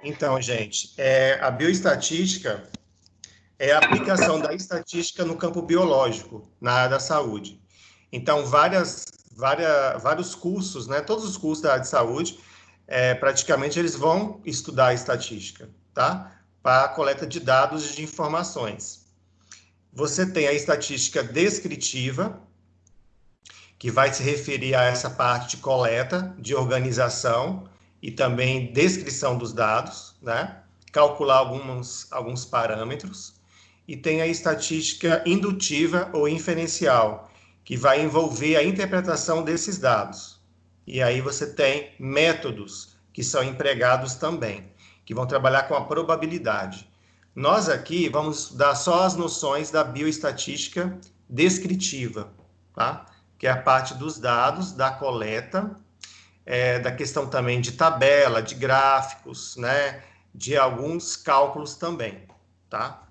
Então, gente, a bioestatística é a aplicação da estatística no campo biológico, na área da saúde. Então, vários cursos, né, todos os cursos da área de saúde, praticamente eles vão estudar a estatística, tá? Para a coleta de dados e de informações. Você tem a estatística descritiva, que vai se referir a essa parte de coleta, de organização e também descrição dos dados, né? Calcular alguns parâmetros. E tem a estatística indutiva ou inferencial, que vai envolver a interpretação desses dados. E aí você tem métodos que são empregados também, que vão trabalhar com a probabilidade. Nós aqui vamos estudar só as noções da bioestatística descritiva, tá? Que é a parte dos dados, da coleta, da questão também de tabela, de gráficos, né? De alguns cálculos também, tá?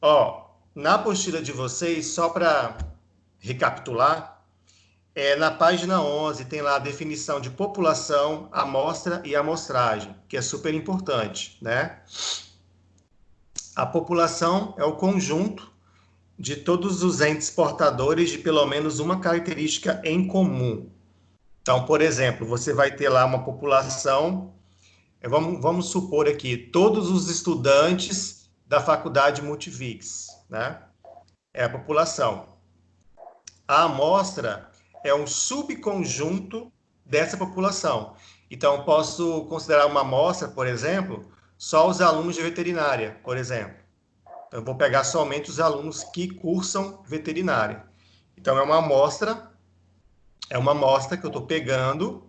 Ó, na apostila de vocês, só para recapitular, na página 11 tem lá a definição de população, amostra e amostragem, que é super importante, né? A população é o conjunto de todos os entes portadores de pelo menos uma característica em comum. Então, por exemplo, você vai ter lá uma população, vamos supor aqui, todos os estudantes da faculdade Multivix, né? É a população. A amostra é um subconjunto dessa população. Então, posso considerar uma amostra, por exemplo, só os alunos de veterinária, por exemplo. Então, eu vou pegar somente os alunos que cursam veterinária. Então, é uma amostra que eu estou pegando,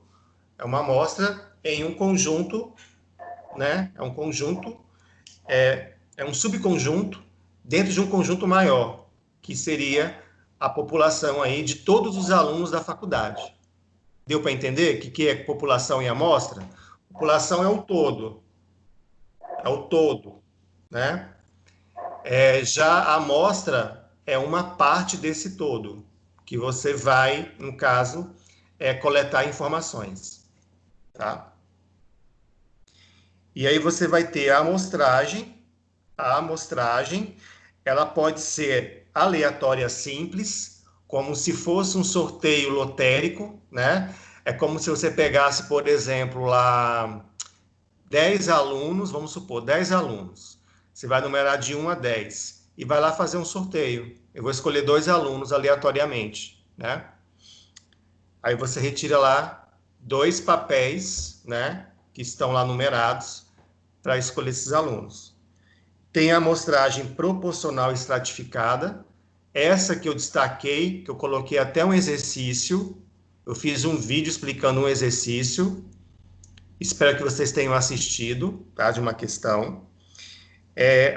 é uma amostra em um conjunto, né? É um subconjunto dentro de um conjunto maior, que seria a população aí de todos os alunos da faculdade. Deu para entender o que é população e amostra? População é o todo, né? Já a amostra é uma parte desse todo, que você vai, no caso, coletar informações, tá? E aí você vai ter a amostragem. A amostragem, ela pode ser aleatória simples, como se fosse um sorteio lotérico, né? É como se você pegasse, por exemplo, lá 10 alunos, vamos supor, 10 alunos. Você vai numerar de 1 a 10 e vai lá fazer um sorteio. Eu vou escolher 2 alunos aleatoriamente, né? Aí você retira lá 2 papéis, né, que estão lá numerados para escolher esses alunos. Tem a amostragem proporcional estratificada, essa que eu destaquei, que eu coloquei até um exercício, eu fiz um vídeo explicando um exercício, espero que vocês tenham assistido, tá, de uma questão.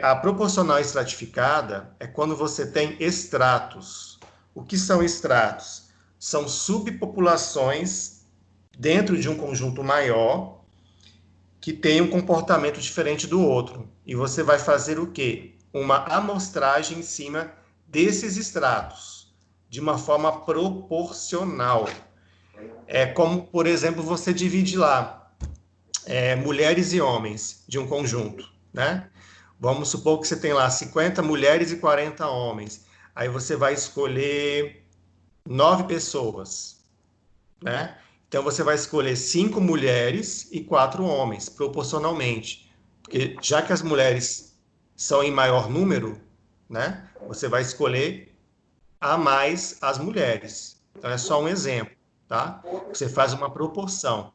A proporcional estratificada é quando você tem estratos. O que são estratos? São subpopulações dentro de um conjunto maior que tem um comportamento diferente do outro. E você vai fazer o quê? Uma amostragem em cima desses estratos, de uma forma proporcional. É como, por exemplo, você divide lá mulheres e homens de um conjunto, né? Vamos supor que você tem lá 50 mulheres e 40 homens. Aí você vai escolher 9 pessoas, né? Então você vai escolher 5 mulheres e 4 homens, proporcionalmente. Porque já que as mulheres são em maior número, né? Você vai escolher a mais as mulheres. Então é só um exemplo, tá? Você faz uma proporção.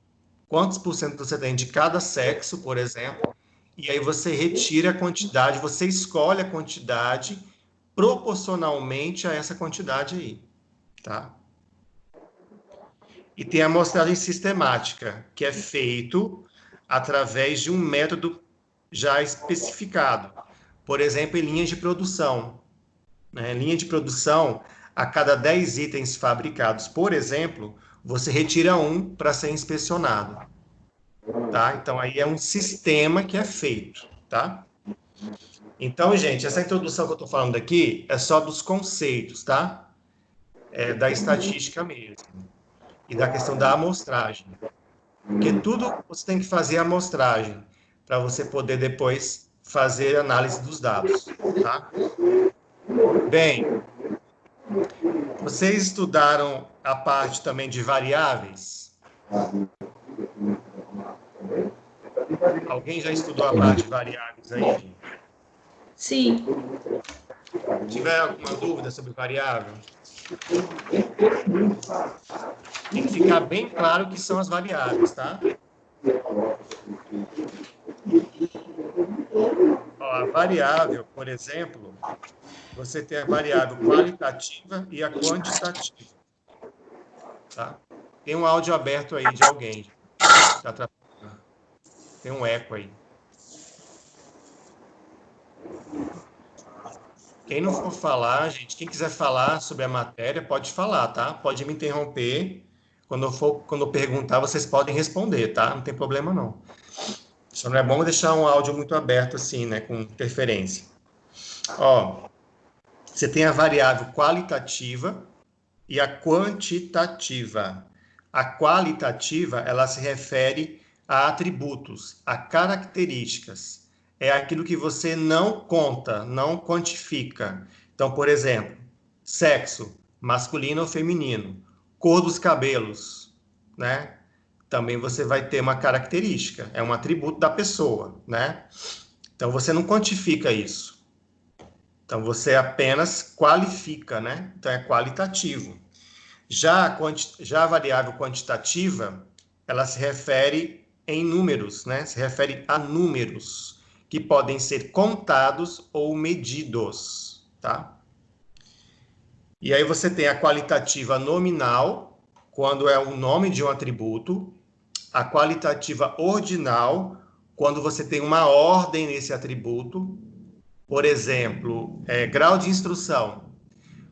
Quantos por cento você tem de cada sexo, por exemplo, e aí você retira a quantidade, você escolhe a quantidade proporcionalmente a essa quantidade aí, tá? E tem a amostragem sistemática, que é feito através de um método já especificado. Por exemplo, em linhas de produção. Né? Linha de produção, a cada 10 itens fabricados, por exemplo, você retira um para ser inspecionado. Tá? Então, aí é um sistema que é feito. Tá? Então, gente, essa introdução que eu estou falando aqui é só dos conceitos, tá? Da estatística mesmo. E da questão da amostragem. Porque tudo você tem que fazer a amostragem, para você poder depois fazer análise dos dados, tá? Bem, vocês estudaram a parte também de variáveis? Alguém já estudou a parte de variáveis aí? Sim. Se tiver alguma dúvida sobre variável, tem que ficar bem claro o que são as variáveis, tá? Ó, a variável, por exemplo, você tem a variável qualitativa e a quantitativa, tá? Tem um áudio aberto aí de alguém. Tá atrapalhando. Tem um eco aí. Quem não for falar, gente, quem quiser falar sobre a matéria, pode falar, tá? Pode me interromper. Quando eu perguntar, vocês podem responder, tá? Não tem problema, não. Só não é bom deixar um áudio muito aberto assim, né? Com interferência. Ó, você tem a variável qualitativa e a quantitativa. A qualitativa, ela se refere a atributos, a características. É aquilo que você não conta, não quantifica. Então, por exemplo, sexo, masculino ou feminino, cor dos cabelos, né? Também você vai ter uma característica, é um atributo da pessoa, né? Então você não quantifica isso. Então você apenas qualifica, né? Então é qualitativo. Já a variável quantitativa, ela se refere em números, né? Se refere a números que podem ser contados ou medidos, tá? E aí você tem a qualitativa nominal, quando é o nome de um atributo, a qualitativa ordinal, quando você tem uma ordem nesse atributo, por exemplo, grau de instrução.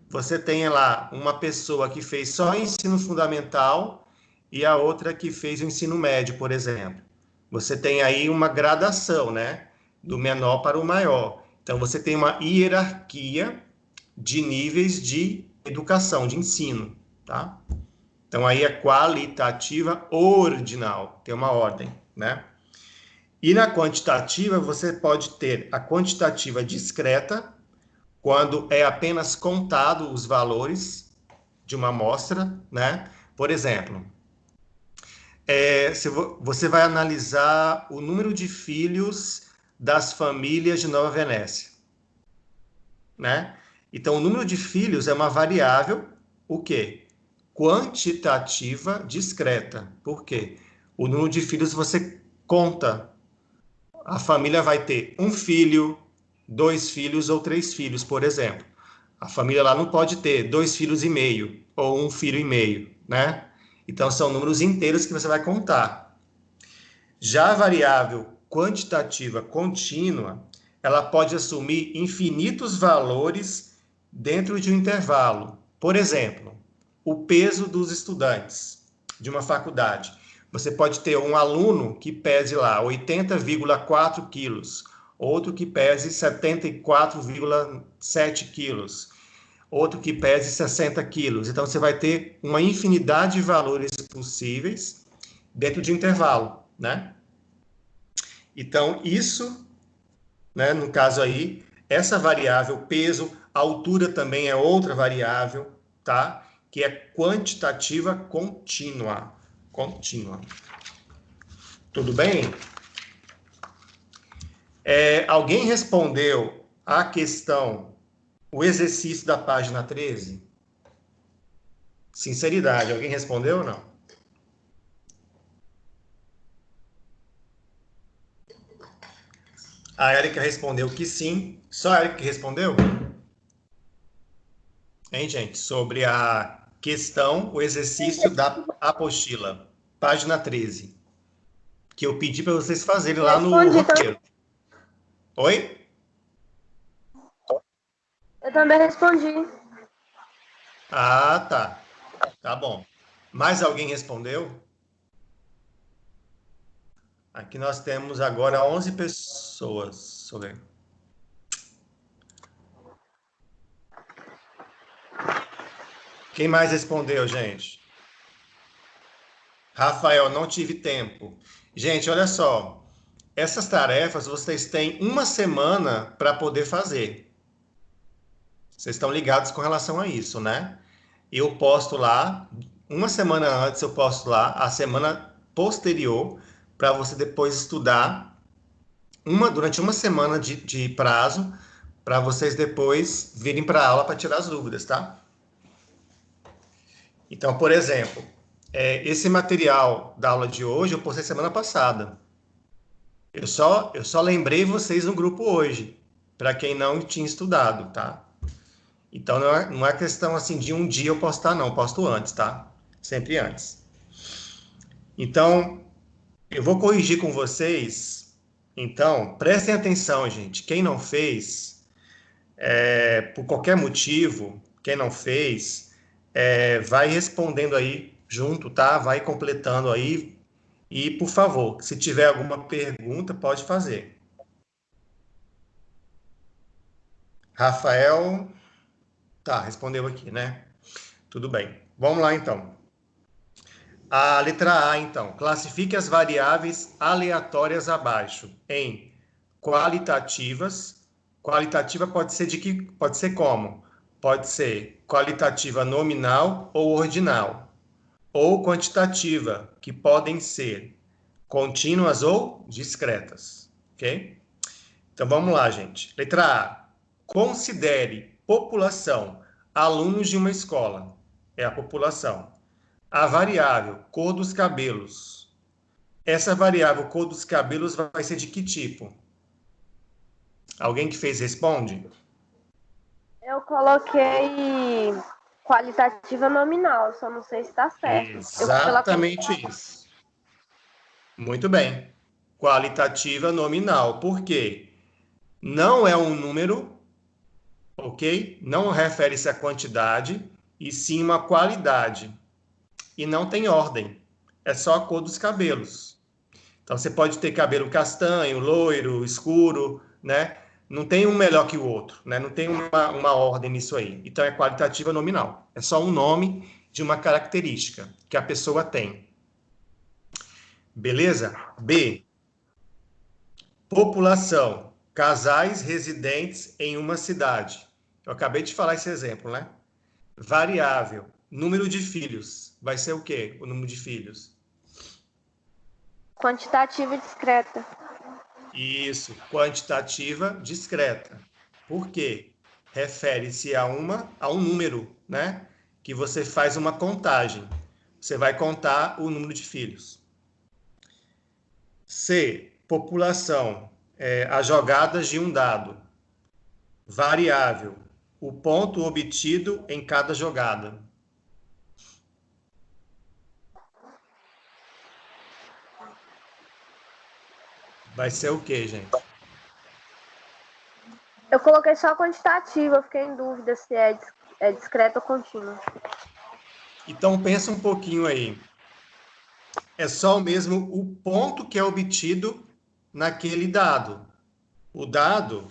Você tem lá uma pessoa que fez só ensino fundamental e a outra que fez o ensino médio, por exemplo. Você tem aí uma gradação, né? Do menor para o maior. Então, você tem uma hierarquia de níveis de educação, de ensino, tá? Então, aí é qualitativa ordinal, tem uma ordem, né? E na quantitativa, você pode ter a quantitativa discreta, quando é apenas contado os valores de uma amostra, né? Por exemplo, você vai analisar o número de filhos das famílias de Nova Venécia, né? Então, o número de filhos é uma variável, o quê? Quantitativa discreta. Por quê? O número de filhos você conta. A família vai ter um filho, dois filhos ou três filhos, por exemplo. A família lá não pode ter dois filhos e meio ou um filho e meio, né? Então são números inteiros que você vai contar. Já a variável quantitativa contínua, ela pode assumir infinitos valores dentro de um intervalo. Por exemplo, o peso dos estudantes de uma faculdade. Você pode ter um aluno que pese lá 80,4 quilos, outro que pese 74,7 quilos, outro que pese 60 quilos. Então, você vai ter uma infinidade de valores possíveis dentro de um intervalo, né? Então, isso, né, no caso aí, essa variável peso, altura também é outra variável, tá? Que é quantitativa contínua. Contínua. Tudo bem? Alguém respondeu a questão, o exercício da página 13? Sinceridade, alguém respondeu ou não? A Érica respondeu que sim. Só a Érica que respondeu? Hein, gente? Sobre a questão, o exercício da apostila, página 13, que eu pedi para vocês fazerem lá no Respondi roteiro. Oi? Eu também respondi. Ah, tá. Tá bom. Mais alguém respondeu? Aqui nós temos agora 11 pessoas. Deixa eu ver. Quem mais respondeu, gente? Rafael, não tive tempo. Gente, olha só. Essas tarefas vocês têm uma semana para poder fazer. Vocês estão ligados com relação a isso, né? Eu posto lá, uma semana antes eu posto lá, a semana posterior, para você depois estudar durante uma semana de prazo, para vocês depois virem para a aula para tirar as dúvidas, tá? Então, por exemplo, esse material da aula de hoje eu postei semana passada. Eu só lembrei vocês no grupo hoje, para quem não tinha estudado, tá? Então não é questão assim de um dia eu postar, não, eu posto antes, tá? Sempre antes. Então, eu vou corrigir com vocês. Então, prestem atenção, gente. Quem não fez, por qualquer motivo, quem não fez, vai respondendo aí junto, tá? Vai completando aí. E, por favor, se tiver alguma pergunta, pode fazer. Rafael, tá, respondeu aqui, né? Tudo bem. Vamos lá, então. A letra A, então. Classifique as variáveis aleatórias abaixo em qualitativas. Qualitativa pode ser de que? Pode ser como? Pode ser qualitativa nominal ou ordinal. Ou quantitativa, que podem ser contínuas ou discretas. Ok? Então vamos lá, gente. Letra A. Considere população, alunos de uma escola. É a população. A variável cor dos cabelos. Essa variável cor dos cabelos vai ser de que tipo? Alguém que fez responde? Eu coloquei qualitativa nominal, só não sei se está certo. Exatamente isso. Muito bem. Qualitativa nominal. Por quê? Não é um número, ok? Não refere-se à quantidade, e sim uma qualidade. E não tem ordem. É só a cor dos cabelos. Então você pode ter cabelo castanho, loiro, escuro, né? Não tem um melhor que o outro, né? Não tem uma ordem nisso aí. Então é qualitativa nominal. É só um nome de uma característica que a pessoa tem. Beleza? B. População. Casais residentes em uma cidade. Eu acabei de falar esse exemplo, né? Variável. Número de filhos. Vai ser o quê? O número de filhos. Quantitativa e discreta. Isso, quantitativa discreta. Por quê? Refere-se a um número, né? Que você faz uma contagem. Você vai contar o número de filhos. C, população, as jogadas de um dado. Variável, o ponto obtido em cada jogada. Vai ser o quê, gente? Eu coloquei só quantitativa, eu fiquei em dúvida se é discreta ou contínua. Então pensa um pouquinho aí. É só mesmo o ponto que é obtido naquele dado. O dado,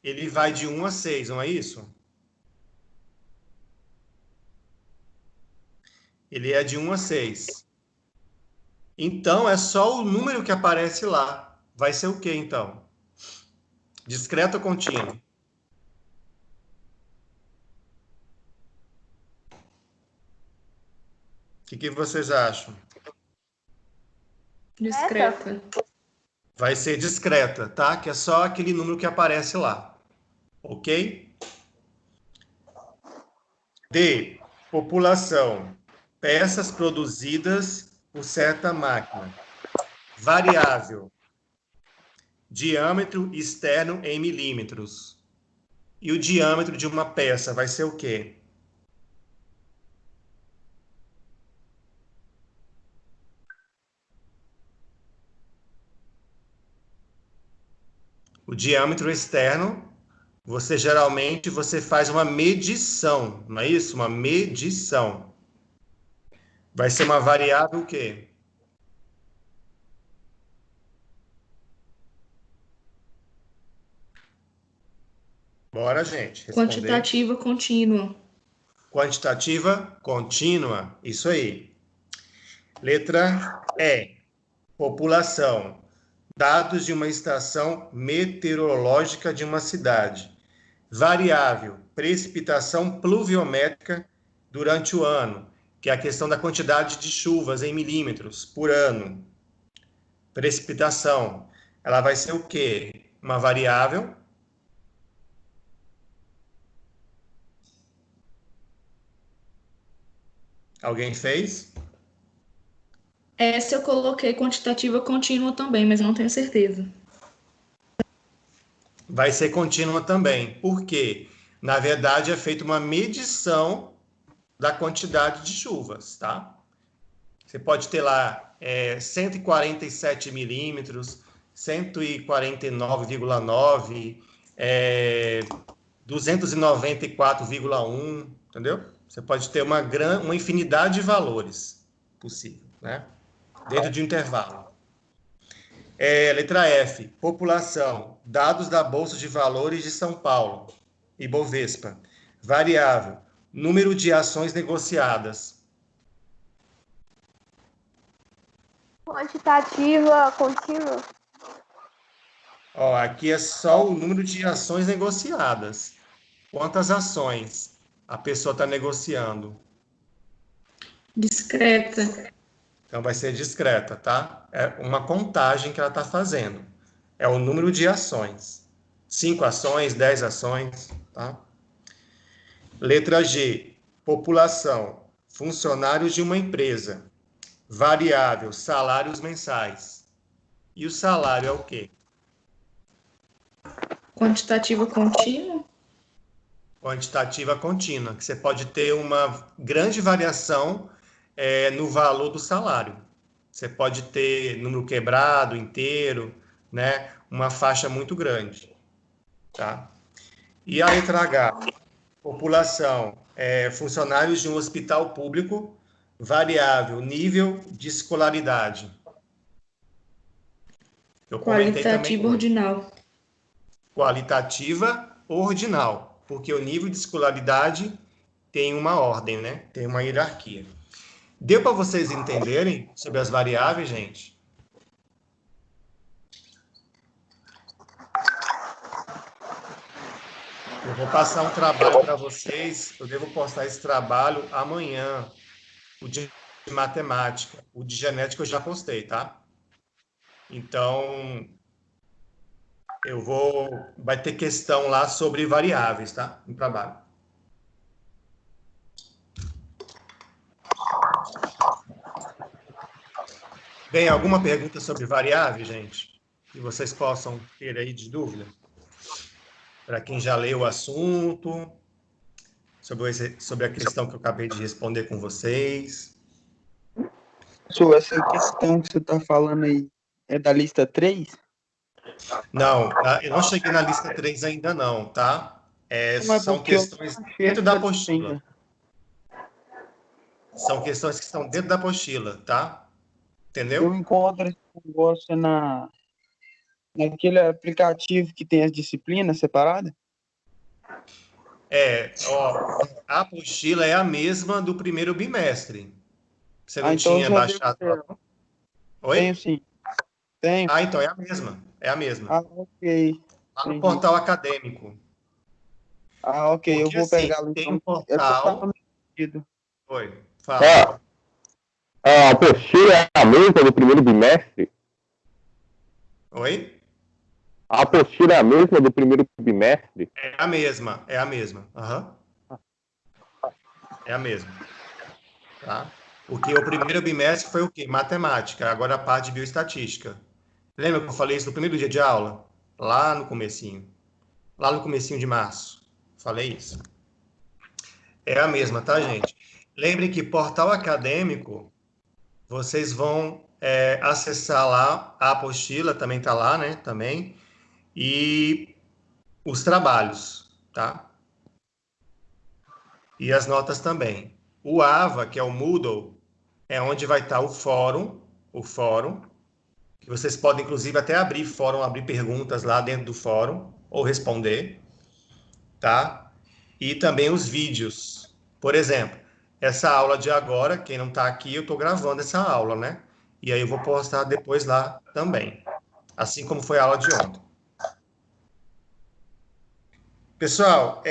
ele vai de 1 a 6, não é isso? Ele é de 1 a 6. Então, é só o número que aparece lá. Vai ser o quê, então? Discreto ou contínuo? O que vocês acham? Discreta. Vai ser discreta, tá? Que é só aquele número que aparece lá. Ok? D. População. Peças produzidas por certa máquina. Variável. Diâmetro externo em milímetros. E o diâmetro de uma peça vai ser o quê? O diâmetro externo, geralmente você faz uma medição, não é isso? Uma medição. Vai ser uma variável o quê? Bora, gente, responder. Quantitativa contínua. Quantitativa contínua, isso aí. Letra E, população. Dados de uma estação meteorológica de uma cidade. Variável, precipitação pluviométrica durante o ano, que é a questão da quantidade de chuvas em milímetros por ano. Precipitação, ela vai ser o quê? Uma variável. Alguém fez? Essa eu coloquei quantitativa contínua também, mas não tenho certeza. Vai ser contínua também. Por quê? Na verdade, é feita uma medição da quantidade de chuvas, tá? Você pode ter lá 147 milímetros, 149,9, 294,1, entendeu? Você pode ter uma infinidade de valores possível, né? Dentro de um intervalo. Letra F, população, dados da Bolsa de Valores de São Paulo, Ibovespa. Variável, número de ações negociadas. Quantitativa contínua. Ó, aqui é só o número de ações negociadas. Quantas ações a pessoa está negociando? Discreta. Então vai ser discreta, tá? É uma contagem que ela está fazendo. É o número de ações. 5 ações, 10 ações, tá? Letra G, população, funcionários de uma empresa. Variável, salários mensais. E o salário é o quê? Quantitativa contínua. Quantitativa contínua, que você pode ter uma grande variação no valor do salário. Você pode ter número quebrado, inteiro, né? Uma faixa muito grande, tá? E a letra H, população, funcionários de um hospital público, variável, nível de escolaridade. Eu comentei também Qualitativa ordinal. qualitativa ordinal, porque o nível de escolaridade tem uma ordem, né? Tem uma hierarquia. Deu para vocês entenderem sobre as variáveis, gente? Eu vou passar um trabalho para vocês. Eu devo postar esse trabalho amanhã, o de matemática. O de genética eu já postei, tá? Então, vai ter questão lá sobre variáveis, tá? No trabalho. Bem, alguma pergunta sobre variáveis, gente? Que vocês possam ter aí de dúvida? Para quem já leu o assunto, sobre a questão que eu acabei de responder com vocês. Professor, essa questão que você está falando aí é da lista 3? Não, eu não cheguei na lista 3 ainda não, tá? São questões dentro da apostila. São questões que estão dentro da apostila, tá? Entendeu? Eu encontro esse negócio naquele aplicativo que tem as disciplinas separadas? A apostila é a mesma do primeiro bimestre. Você não então tinha baixado? Oi? Tenho sim. Tenho. Ah, então é a mesma. É a mesma. Ah, ok. Lá no portal acadêmico. Ah, ok. Porque, eu vou pegar assim, tem um portal... Oi, fala. A apostila é a mesma do primeiro bimestre? Oi? A apostila é a mesma do primeiro bimestre? É a mesma, é a mesma. Uhum. É a mesma. Tá? Porque o primeiro bimestre foi o quê? Matemática, agora a parte de bioestatística. Lembra que eu falei isso no primeiro dia de aula? Lá no comecinho. Lá no comecinho de março. Falei isso. É a mesma, tá, gente? Lembrem que portal acadêmico, vocês vão acessar lá, a apostila também tá lá, né? Também. E os trabalhos, tá? E as notas também. O AVA, que é o Moodle, é onde vai estar o fórum, que vocês podem, inclusive, até abrir perguntas lá dentro do fórum, ou responder, tá? E também os vídeos. Por exemplo, essa aula de agora, quem não está aqui, eu estou gravando essa aula, né? E aí eu vou postar depois lá também, assim como foi a aula de ontem. Pessoal,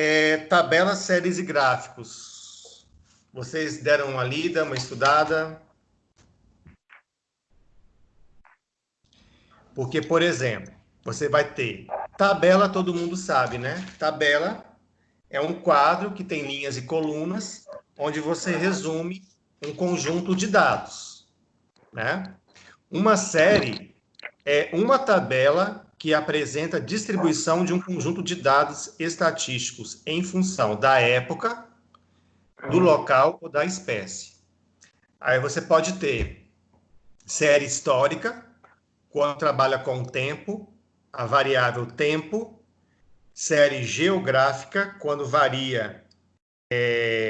tabela, séries e gráficos. Vocês deram uma lida, uma estudada? Porque, por exemplo, você vai ter tabela, todo mundo sabe, né? Tabela é um quadro que tem linhas e colunas, onde você resume um conjunto de dados, né? Uma série é uma tabela que apresenta a distribuição de um conjunto de dados estatísticos em função da época, do local ou da espécie. Aí você pode ter série histórica, quando trabalha com o tempo, a variável tempo, série geográfica, quando varia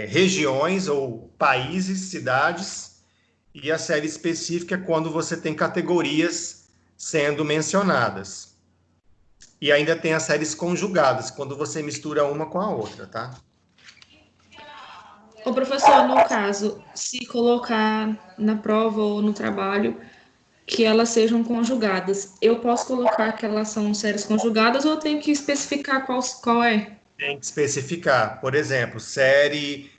regiões ou países, cidades, e a série específica quando você tem categorias sendo mencionadas. E ainda tem as séries conjugadas, quando você mistura uma com a outra, tá? Ô, professor, no caso, se colocar na prova ou no trabalho que elas sejam conjugadas, eu posso colocar que elas são séries conjugadas ou eu tenho que especificar qual é? Tem que especificar, por exemplo, série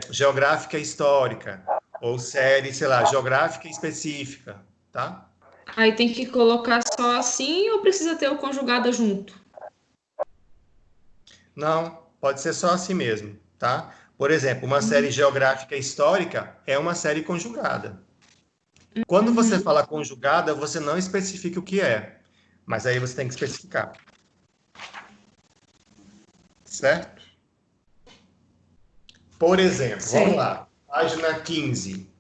geográfica histórica, ou série, sei lá, geográfica específica, tá? Aí tem que colocar só assim ou precisa ter o conjugada junto? Não, pode ser só assim mesmo, tá? Por exemplo, uma série geográfica histórica é uma série conjugada. Quando você fala conjugada, você não especifica o que é, mas aí você tem que especificar. Certo? Por exemplo, vamos lá, página 15.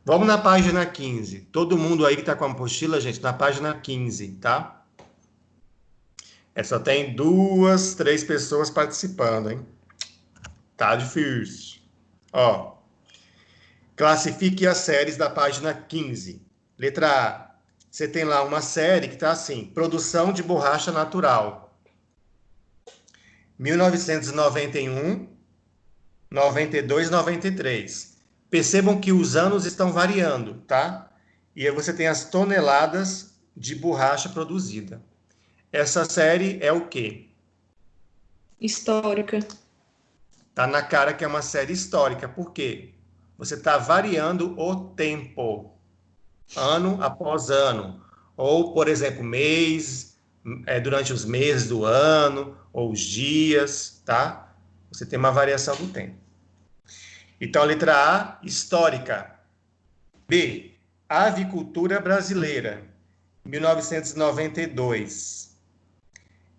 Vamos na página 15. Todo mundo aí que está com a apostila, gente, na página 15, tá? Só tem 2, 3 pessoas participando, hein? Tá difícil. Ó, classifique as séries da página 15. Letra A. Você tem lá uma série que está assim, produção de borracha natural. 1991, 92, 93. Percebam que os anos estão variando, tá? E aí você tem as toneladas de borracha produzida. Essa série é o quê? Histórica. Tá na cara que é uma série histórica. Por quê? Você está variando o tempo, ano após ano. Ou, por exemplo, mês, durante os meses do ano, ou os dias, tá? Você tem uma variação do tempo. Então, a letra A, histórica. B, avicultura brasileira, 1992.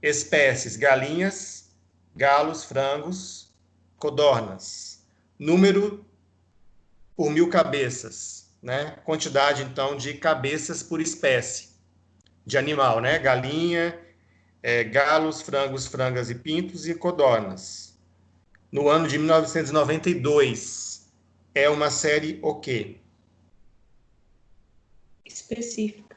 Espécies, galinhas, galos, frangos, codornas. Número por 1.000 cabeças, né? Quantidade, então, de cabeças por espécie de animal, né? Galinha, galos, frangos, frangas e pintos e codornas. No ano de 1992, é uma série o quê? Específica.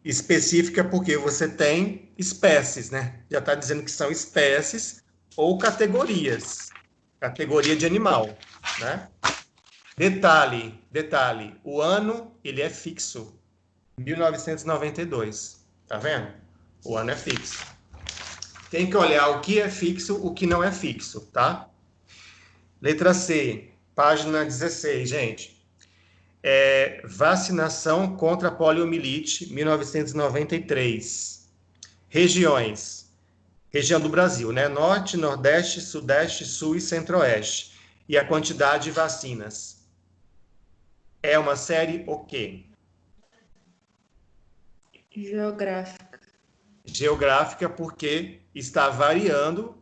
Específica porque você tem espécies, né? Já está dizendo que são espécies ou categorias. Categoria de animal, né? Detalhe, o ano ele é fixo, 1992, tá vendo? O ano é fixo. Tem que olhar o que é fixo, o que não é fixo, tá? Letra C, página 16, gente. Vacinação contra a poliomielite, 1993. Regiões. Região do Brasil, né? Norte, Nordeste, Sudeste, Sul e Centro-Oeste. E a quantidade de vacinas. É uma série o quê? Geográfica. Geográfica, porque está variando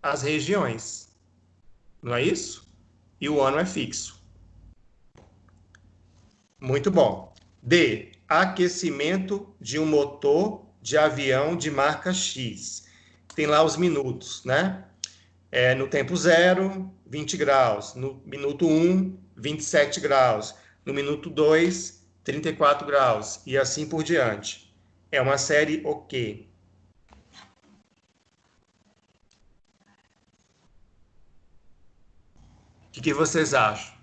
as regiões. Não é isso? E o ano é fixo. Muito bom. D. Aquecimento de um motor de avião de marca X. Tem lá os minutos, né? No tempo 0, 20 graus. No minuto 1, 27 graus. No minuto 2, 34 graus. E assim por diante. É uma série o quê? que vocês acham?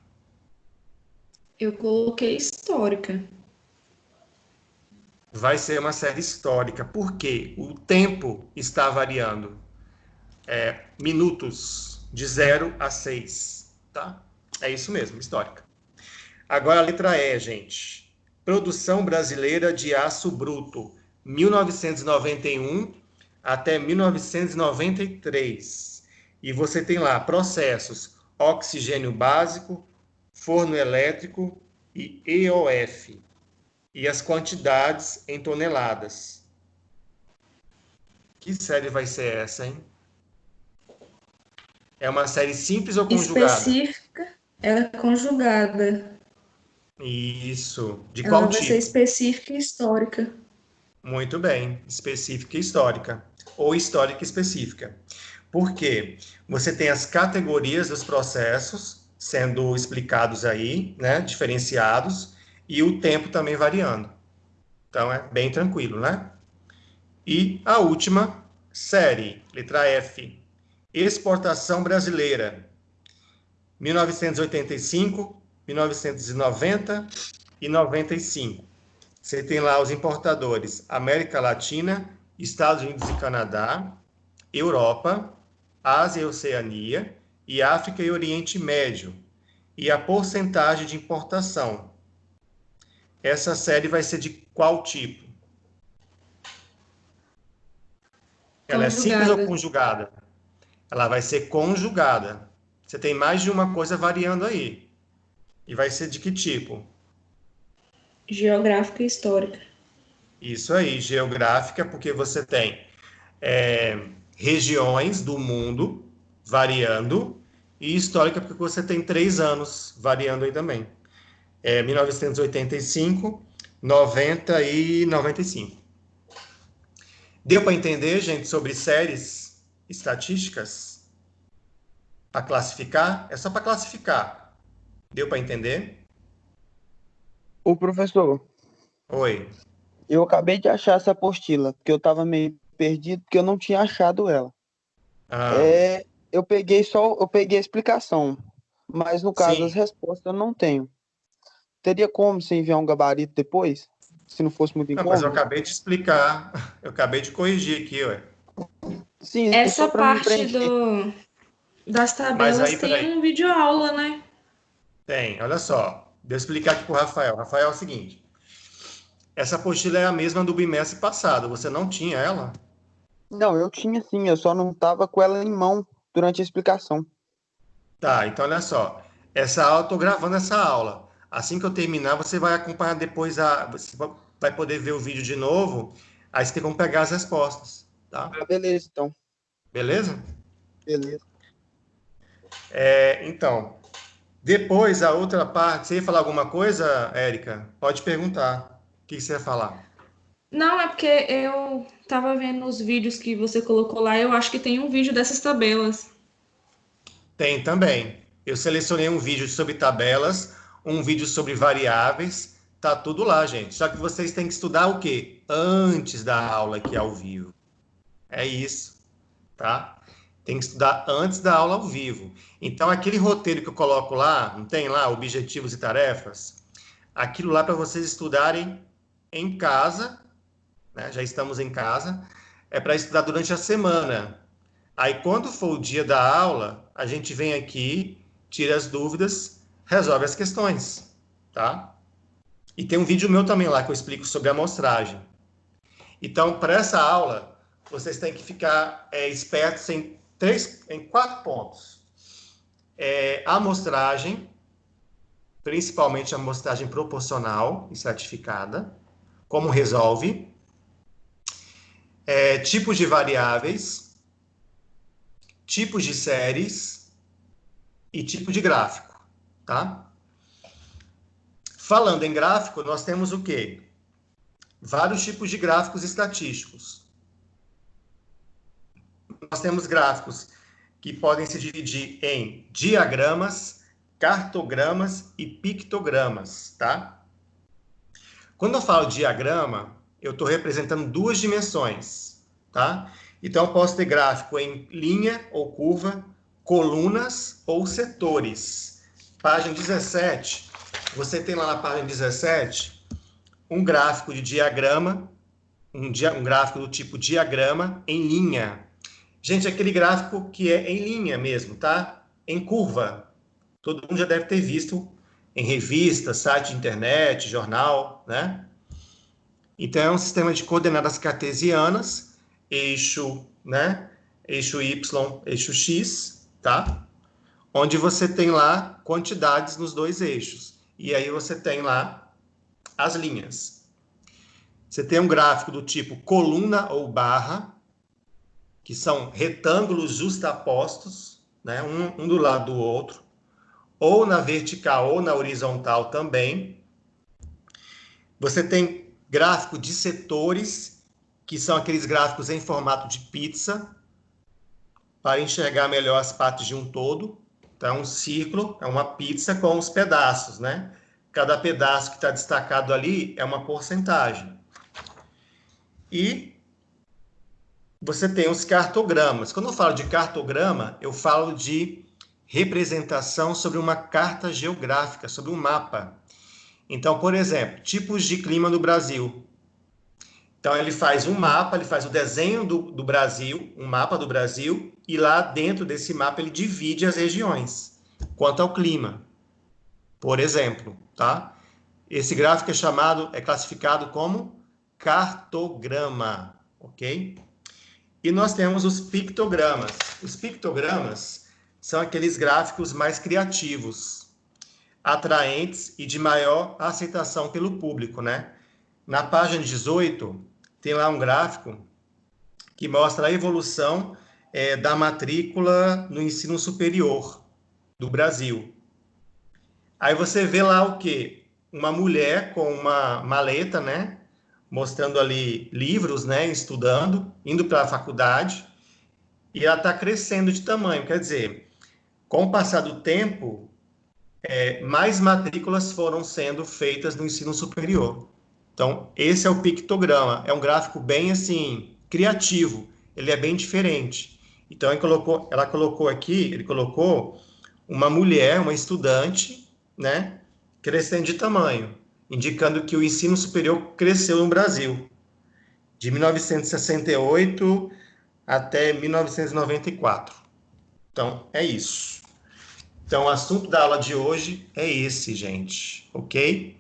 Eu coloquei histórica. Vai ser uma série histórica, porque o tempo está variando. Minutos, de 0 a 6, tá? É isso mesmo, histórica. Agora a letra E, gente. Produção brasileira de aço bruto, 1991 até 1993. E você tem lá processos oxigênio básico, forno elétrico e EOF. E as quantidades em toneladas. Que série vai ser essa, hein? É uma série simples ou conjugada? Específica, ela é conjugada. Isso. De Ela qual vai ser tipo? específica e histórica. Muito bem. Específica e histórica. Ou histórica e específica. Por quê? Você tem as categorias dos processos sendo explicados aí, né? Diferenciados. E o tempo também variando. Então, é bem tranquilo, né? E a última série, letra F. Exportação brasileira. 1985, 1990 e 95. Você tem lá os importadores América Latina, Estados Unidos e Canadá, Europa, Ásia e Oceania, e África e Oriente Médio. E a porcentagem de importação. Essa série vai ser de qual tipo? Ela é simples ou Conjugada. conjugada? Ela vai ser conjugada. Você tem mais de uma coisa variando aí. E vai ser de que tipo? Geográfica e histórica. Isso aí, geográfica, porque você tem regiões do mundo variando, e histórica, porque você tem 3 anos variando aí também. 1985, 90 e 95. Deu para entender, gente, sobre séries estatísticas? Para classificar? É só para classificar. Deu para entender? Ô, professor, Oi. eu acabei de achar essa apostila, porque eu estava meio perdido, porque eu não tinha achado ela. Ah, Eu peguei a explicação, mas no caso as sim. respostas eu não tenho. Teria como você enviar um gabarito depois, se não fosse muito Não, mas eu incômodo? acabei de explicar. Eu acabei de corrigir aqui, ué. Sim, só Essa para mim parte preencher. das Mas tabelas aí, tem peraí. um videoaula, né? Tem, olha só. Deixa eu explicar aqui para o Rafael. Rafael, é o seguinte. Essa apostila é a mesma do bimestre passado. Você não tinha ela? Não, eu tinha sim, eu só não estava com ela em mão durante a explicação. Tá, então olha só. Essa aula, eu tô gravando essa aula. Assim que eu terminar, você vai acompanhar depois você vai poder ver o vídeo de novo. Aí você tem como pegar as respostas, tá? Ah, beleza, então. Beleza? Beleza. Então, depois a outra parte, você ia falar alguma coisa, Érica? Pode perguntar. O que você ia falar? Não, é porque eu tava vendo os vídeos que você colocou lá, eu acho que tem um vídeo dessas tabelas. Tem também. Eu selecionei um vídeo sobre tabelas, um vídeo sobre variáveis, tá tudo lá, gente. Só que vocês têm que estudar o quê? Antes da aula aqui ao vivo. É isso, tá? Tem que estudar antes da aula ao vivo. Então, aquele roteiro que eu coloco lá, não tem lá objetivos e tarefas? Aquilo lá para vocês estudarem em casa, né? Já estamos em casa, é para estudar durante a semana. Aí, quando for o dia da aula, a gente vem aqui, tira as dúvidas, resolve as questões, tá? E tem um vídeo meu também lá que eu explico sobre a amostragem. Então, para essa aula, vocês têm que ficar espertos em 4 pontos. A amostragem, principalmente a amostragem proporcional e certificada, como resolve, tipos de variáveis, tipos de séries e tipo de gráfico, tá? Falando em gráfico, nós temos o quê? Vários tipos de gráficos estatísticos. Nós temos gráficos que podem se dividir em diagramas, cartogramas e pictogramas, tá? Quando eu falo diagrama, eu estou representando 2 dimensões, tá? Então, eu posso ter gráfico em linha ou curva, colunas ou setores. Página 17, você tem lá na página 17 um gráfico de diagrama, um gráfico do tipo diagrama em linha. Gente, aquele gráfico que é em linha mesmo, tá? Em curva. Todo mundo já deve ter visto em revista, site de internet, jornal, né? Então, é um sistema de coordenadas cartesianas, eixo, né? Eixo Y, eixo X, tá? Onde você tem lá quantidades nos dois eixos. E aí você tem lá as linhas. Você tem um gráfico do tipo coluna ou barra, que são retângulos justapostos, né? Um do lado do outro, ou na vertical ou na horizontal também. Você tem gráfico de setores, que são aqueles gráficos em formato de pizza, para enxergar melhor as partes de um todo. Então, é um círculo, é uma pizza com os pedaços, né? Cada pedaço que está destacado ali é uma porcentagem. E você tem os cartogramas. Quando eu falo de cartograma, eu falo de representação sobre uma carta geográfica, sobre um mapa. Então, por exemplo, tipos de clima no Brasil. Então, ele faz um mapa, ele faz o desenho do Brasil, um mapa do Brasil, e lá dentro desse mapa ele divide as regiões, quanto ao clima, por exemplo, tá? Esse gráfico é classificado como cartograma, ok? E nós temos os pictogramas. Os pictogramas são aqueles gráficos mais criativos, atraentes e de maior aceitação pelo público, né? Na página 18, tem lá um gráfico que mostra a evolução da matrícula no ensino superior do Brasil. Aí você vê lá o quê? Uma mulher com uma maleta, né? Mostrando ali livros, né? Estudando, indo para a faculdade. E ela está crescendo de tamanho. Quer dizer, com o passar do tempo, mais matrículas foram sendo feitas no ensino superior. Então, esse é o pictograma. É um gráfico bem, assim, criativo. Ele é bem diferente. Então, ele colocou uma mulher, uma estudante, né, crescendo de tamanho, indicando que o ensino superior cresceu no Brasil, de 1968 até 1994. Então, é isso. Então, o assunto da aula de hoje é esse, gente, ok?